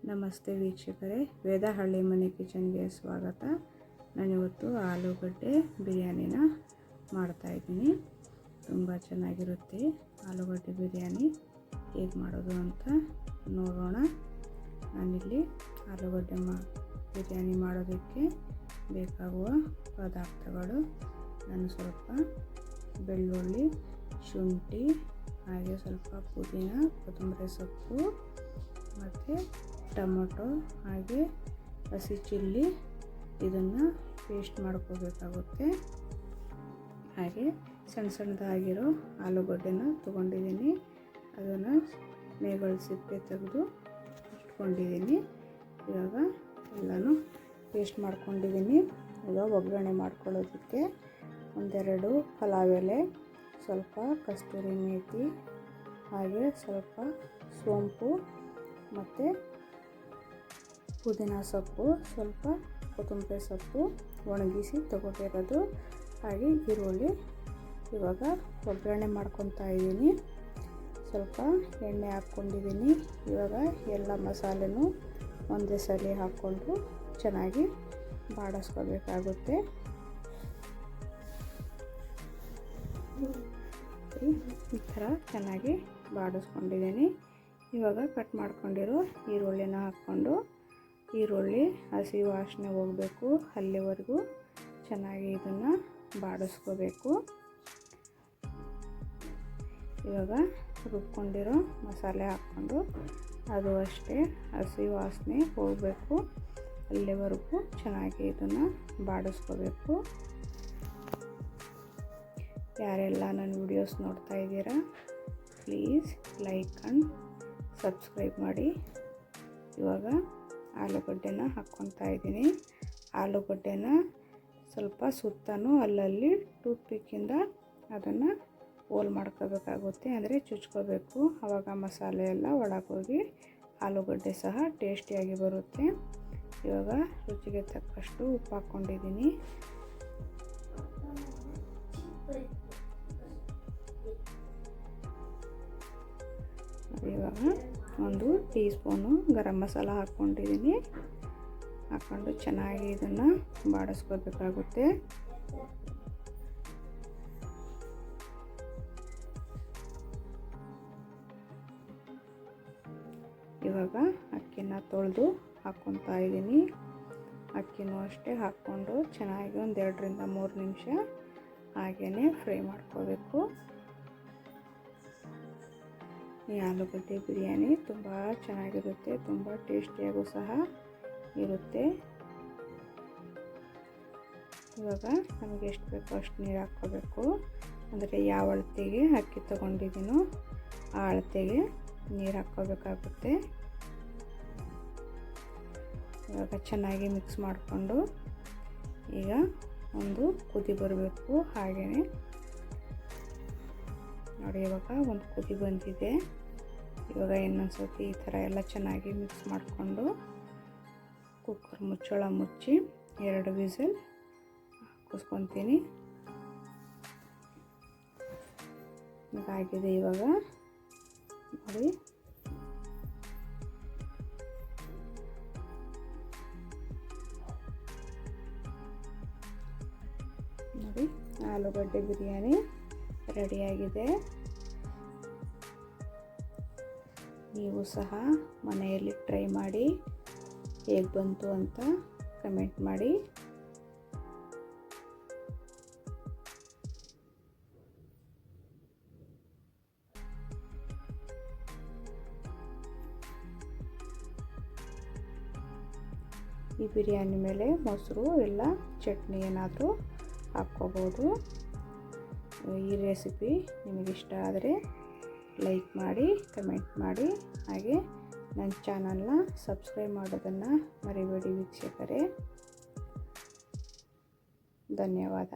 ನಮಸ್ತೆ ವೀಕ್ಷಕರೇ, ವೇದ ಹಳ್ಳಿ ಮನೆ ಕಿಚನ್ಗೆ ಸ್ವಾಗತ. ನಾನಿವತ್ತು ಆಲೂಗಡ್ಡೆ ಬಿರಿಯಾನಿನ ಮಾಡ್ತಾಯಿದ್ದೀನಿ. ತುಂಬ ಚೆನ್ನಾಗಿರುತ್ತೆ. ಆಲೂಗಡ್ಡೆ ಬಿರಿಯಾನಿ ಹೇಗೆ ಮಾಡೋದು ಅಂತ ನೋಡೋಣ. ನಾನಿಲ್ಲಿ ಆಲೂಗಡ್ಡೆ ಬಿರಿಯಾನಿ ಮಾಡೋದಕ್ಕೆ ಬೇಕಾಗುವ ಪದಾರ್ಥಗಳು, ನಾನು ಸ್ವಲ್ಪ ಬೆಳ್ಳುಳ್ಳಿ, ಶುಂಠಿ, ಹಾಗೆ ಸ್ವಲ್ಪ ಪುದೀನ, ಕೊತ್ತಂಬರಿ ಸೊಪ್ಪು ಮತ್ತು ಟೊಮೊಟೊ, ಹಾಗೆ ಹಸಿ ಚಿಲ್ಲಿ, ಇದನ್ನು ಪೇಸ್ಟ್ ಮಾಡ್ಕೋಬೇಕಾಗುತ್ತೆ. ಹಾಗೆ ಸಣ್ಣ ಸಣ್ಣದಾಗಿರೋ ಆಲೂಗಡ್ಡೆನ ತೊಗೊಂಡಿದ್ದೀನಿ. ಅದನ್ನು ಮೇಗಳು ಸಿಪ್ಪೆ ತೆಗೆದು ಇಟ್ಕೊಂಡಿದ್ದೀನಿ. ಇವಾಗ ಎಲ್ಲನೂ ಪೇಸ್ಟ್ ಮಾಡ್ಕೊಂಡಿದ್ದೀನಿ. ಈಗ ಒಗ್ಗರಣೆ ಮಾಡ್ಕೊಳ್ಳೋದಕ್ಕೆ ಒಂದೆರಡು ಪಲಾವ್ ಎಲೆ, ಸ್ವಲ್ಪ ಕಸ್ತೂರಿ ಮೇಥಿ, ಹಾಗೆ ಸ್ವಲ್ಪ ಸೋಂಪು ಮತ್ತು ಪುದೀನ ಸೊಪ್ಪು, ಸ್ವಲ್ಪ ಕೊತ್ತಂಬರಿ ಸೊಪ್ಪು ಒಣಗಿಸಿ ತಗೊಂಡಿರೋದು, ಹಾಗೆ ಈರುಳ್ಳಿ. ಇವಾಗ ಒಗ್ಗರಣೆ ಮಾಡ್ಕೊತಾ ಇದ್ದೀನಿ. ಸ್ವಲ್ಪ ಎಣ್ಣೆ ಹಾಕ್ಕೊಂಡಿದ್ದೀನಿ. ಇವಾಗ ಎಲ್ಲ ಮಸಾಲೆನೂ ಒಂದೇ ಸಲ ಹಾಕ್ಕೊಂಡು ಚೆನ್ನಾಗಿ ಬಾಡಿಸ್ಕೋಬೇಕಾಗುತ್ತೆ. ಈ ಥರ ಚೆನ್ನಾಗಿ ಬಾಡಿಸ್ಕೊಂಡಿದ್ದೀನಿ. ಇವಾಗ ಕಟ್ ಮಾಡ್ಕೊಂಡಿರೋ ಈರುಳ್ಳಿನ ಹಾಕ್ಕೊಂಡು, ಈರುಳ್ಳಿ ಹಸಿ ವಾಸನೆ ಹೋಗಬೇಕು ಅಲ್ಲಿವರೆಗೂ ಚೆನ್ನಾಗಿ ಇದನ್ನು ಬಾಡಿಸ್ಕೋಬೇಕು. ಇವಾಗ ರುಬ್ಕೊಂಡಿರೋ ಮಸಾಲೆ ಹಾಕ್ಕೊಂಡು, ಅದು ಅಷ್ಟೇ ಹಸಿ ವಾಸನೆ ಹೋಗಬೇಕು ಅಲ್ಲಿವರೆಗೂ ಚೆನ್ನಾಗಿ ಇದನ್ನು ಬಾಡಿಸ್ಕೋಬೇಕು. ಯಾರೆಲ್ಲ ನನ್ನ ವಿಡಿಯೋಸ್ ನೋಡ್ತಾ ಇದ್ದೀರಾ, ಪ್ಲೀಸ್ ಲೈಕ್ ಆ್ಯಂಡ್ ಸಬ್ಸ್ಕ್ರೈಬ್ ಮಾಡಿ. ಇವಾಗ ಆಲೂಗಡ್ಡೆನ ಹಾಕ್ಕೊತಾ ಇದ್ದೀನಿ. ಆಲೂಗಡ್ಡೆನ ಸ್ವಲ್ಪ ಸುತ್ತನೂ ಅಲ್ಲಲ್ಲಿ ಟೂತ್ ಪಿಕ್ಕಿಂದ ಅದನ್ನು ಹೋಲ್ ಮಾಡ್ಕೋಬೇಕಾಗುತ್ತೆ, ಅಂದರೆ ಚುಚ್ಕೋಬೇಕು. ಆವಾಗ ಮಸಾಲೆ ಎಲ್ಲ ಒಳಗೋಗಿ ಆಲೂಗಡ್ಡೆ ಸಹ ಟೇಸ್ಟಿಯಾಗಿ ಬರುತ್ತೆ. ಇವಾಗ ರುಚಿಗೆ ತಕ್ಕಷ್ಟು ಉಪ್ಪು ಹಾಕ್ಕೊಂಡಿದ್ದೀನಿ. ಇವಾಗ 1 ಟೀ ಸ್ಪೂನು ಗರಂ ಮಸಾಲ ಹಾಕ್ಕೊಂಡಿದ್ದೀನಿ. ಹಾಕ್ಕೊಂಡು ಚೆನ್ನಾಗಿ ಇದನ್ನು ಬಾಡಿಸ್ಕೋಬೇಕಾಗುತ್ತೆ. ಇವಾಗ ಅಕ್ಕಿನ ತೊಳೆದು ಹಾಕ್ಕೊತಾ ಇದ್ದೀನಿ. ಅಕ್ಕಿನೂ ಅಷ್ಟೇ ಹಾಕ್ಕೊಂಡು ಚೆನ್ನಾಗಿ 1 2 3 ನಿಮಿಷ ಹಾಗೇ ಫ್ರೈ ಮಾಡ್ಕೋಬೇಕು. ಈ ಆಲೂಗಡ್ಡೆ ಬಿರಿಯಾನಿ ತುಂಬ ಚೆನ್ನಾಗಿರುತ್ತೆ, ತುಂಬ ಟೇಸ್ಟಿಯಾಗೂ ಸಹ ಇರುತ್ತೆ. ಇವಾಗ ನಮಗೆ ಎಷ್ಟು ಬೇಕೋ ಅಷ್ಟು ನೀರು ಹಾಕ್ಕೋಬೇಕು. ಅಂದರೆ ಯಾವ ಅಳತೆಗೆ ಅಕ್ಕಿ ತೊಗೊಂಡಿದ್ದೀನೋ ಆ ಅಳತೆಗೆ ನೀರು ಹಾಕ್ಕೋಬೇಕಾಗುತ್ತೆ. ಇವಾಗ ಚೆನ್ನಾಗಿ ಮಿಕ್ಸ್ ಮಾಡಿಕೊಂಡು, ಈಗ ಒಂದು ಕುದಿ ಬರಬೇಕು. ಹಾಗೆಯೇ ನೋಡಿ, ಇವಾಗ ಒಂದು ಕುದಿ ಬಂದಿದೆ. ಇವಾಗ ಇನ್ನೊಂದು ಸರ್ತಿ ಈ ಥರ ಎಲ್ಲ ಚೆನ್ನಾಗಿ ಮಿಕ್ಸ್ ಮಾಡಿಕೊಂಡು ಕುಕ್ಕರ್ ಮುಚ್ಚಳ ಮುಚ್ಚಿ 2 ವಿಸಿಲ್ ಹಾಕಿಸ್ಕೊತೀನಿ. ಇದಾಗಿದೆ. ಇವಾಗ ನೋಡಿ ಆಲೂಗಡ್ಡೆ ಬಿರಿಯಾನಿ ರೆಡಿಯಾಗಿದೆ. ನೀವು ಸಹ ಮನೆಯಲ್ಲಿ ಟ್ರೈ ಮಾಡಿ ಹೇಗೆ ಬಂತು ಅಂತ ಕಮೆಂಟ್ ಮಾಡಿ. ಈ ಬಿರಿಯಾನಿ ಮೇಲೆ ಮೊಸರು ಇಲ್ಲ ಚಟ್ನಿ ಏನಾದರೂ ಹಾಕ್ಕೋಬೋದು. ಈ ರೆಸಿಪಿ ನಿಮಗಿಷ್ಟ ಆದರೆ ಲೈಕ್ ಮಾಡಿ, ಕಮೆಂಟ್ ಮಾಡಿ, ಹಾಗೆ ನನ್ನ ಚಾನಲ್ನ ಸಬ್ಸ್ಕ್ರೈಬ್ ಮಾಡೋದನ್ನು ಮರಿಬೇಡಿ ವೀಕ್ಷಕರೇ. ಧನ್ಯವಾದ.